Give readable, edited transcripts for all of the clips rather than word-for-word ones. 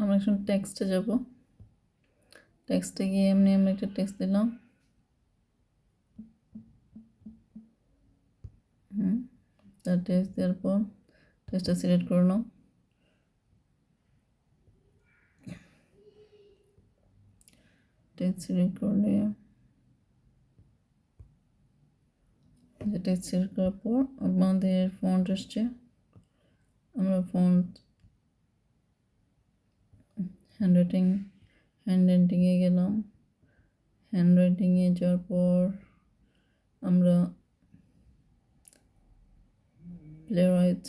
আমরা এখন টেক্সটে যাব। টেক্সটে গিয়ে এমনি আমরা একটা টেক্সট দিলাম। তার টেক্সট দেওয়ার পর টেক্সটটা সিলেক্ট করে নাও। টেক্সট সিলেক্ট করলে টেক্সট সিলেক্ট করার পর আমাদের ফন্ট আসছে। আমরা ফন্ট হ্যান্ডরাইটিংয়ে গেলাম। হ্যান্ডরাইটিংয়ে যাওয়ার পর আমরা প্লেরাইট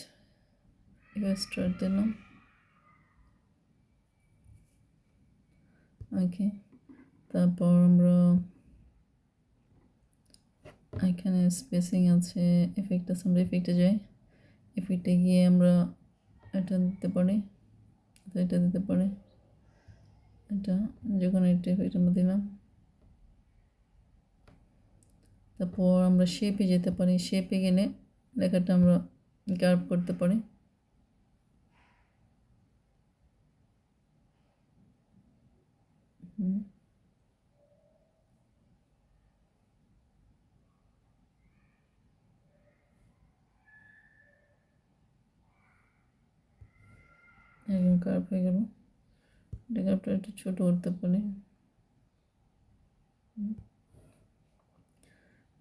ইলাস্ট্রেটর দিলাম। ওকে, তারপর আমরা এখানে স্পেসিং আছে, এফেক্ট আছে, আমরা এফেক্টে যাই। এফেক্টে গিয়ে আমরা এটা দিতে পারি, এটা দিতে পারি, এটা যে কোনো একটা এফেক্ট আমরা দিলাম। তারপর আমরা শেপে যেতে পারি। শেপে গেলে লেখাটা আমরা কার্ভ করতে পারি। এরকম কার্ভ হয়ে গেল। এটা কার্ভটা একটু ছোটো করতে পারি।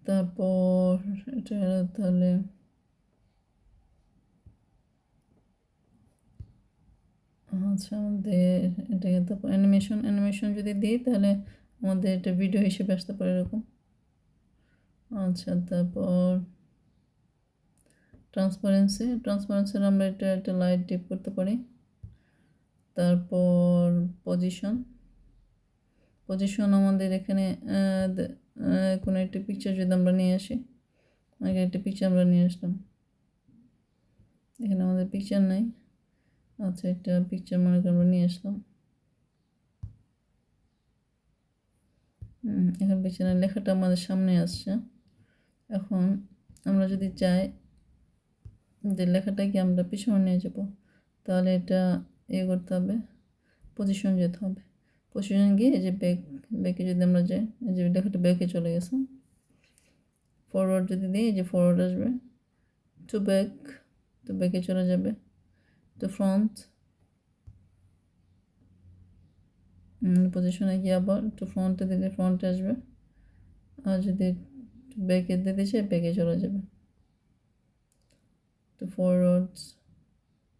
তারপর এটা তাহলে আচ্ছা, আমাদের এটাকে তারপর অ্যানিমেশন যদি দিই তাহলে আমাদের এটা ভিডিও হিসেবে আসতে পারে এরকম। আচ্ছা, তারপর ট্রান্সপারেন্সির আমরা এটা একটা লাইট ডিপ করতে পারি। তারপর পজিশন আমাদের এখানে কোনো একটা পিকচার যদি আমরা নিয়ে আসি, আগে একটা পিকচার আমরা নিয়ে আসলাম, এখানে আমাদের পিকচার নাই। আচ্ছা, একটা পিকচার মনে করে আমরা নিয়ে আসলাম। এখন পিকচারের লেখাটা আমাদের সামনে আসছে। এখন আমরা যদি চাই যে লেখাটাকে আমরা পিছনে নিয়ে যাব, তাহলে এটা করতে হবে, পজিশন যেতে হবে। পজিশন গিয়ে এই যে ব্যাকে যদি আমরা যাই, এই যে লেখাটা ব্যাকে চলে গেছে। ফরওয়ার্ড যদি দিই, এই যে ফরওয়ার্ড আসবে। টু ব্যাকে চলে যাবে। টু ফ্রন্ট, পজিশনে গিয়ে আবার টু ফ্রন্টে দিলে ফ্রন্টে আসবে। আর যদি ব্যাকে দিতে চাই, ব্যাকে চলে যাবে। টু ফরওয়ার্ডস,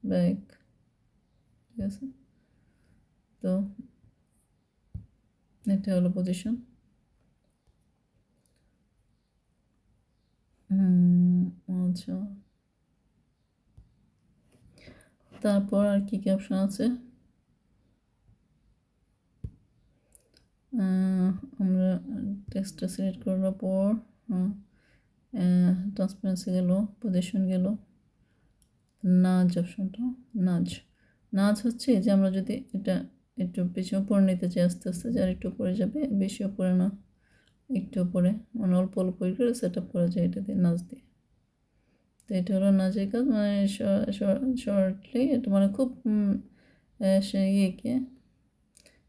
ব্যাক, ঠিক আছে। তো এটা হলো পজিশন। আচ্ছা, তারপর আর কি কি অপশন আছে? আমরা টেক্সটটা সিলেক্ট করার পর ট্রান্সপারেন্সি গেল, পজিশন গেল, নাজ অপশনটা, নাজ হচ্ছে যে আমরা যদি এটা একটু পিছনে উপরে নিতে চাই, আস্তে আস্তে যার একটু উপরে যাবে, বেশি উপরে না, একটু উপরে, মানে অল্প অল্প করে সেট আপ করা যায় এটা দিয়ে, নাচ দিয়ে। তো এটা হলো নাচের কাজ, মানে শর্টলি এটা মানে খুব সে ইয়েকে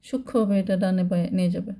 সূক্ষ্মভাবে এটা ডানে বায়ে নিয়ে যাবে।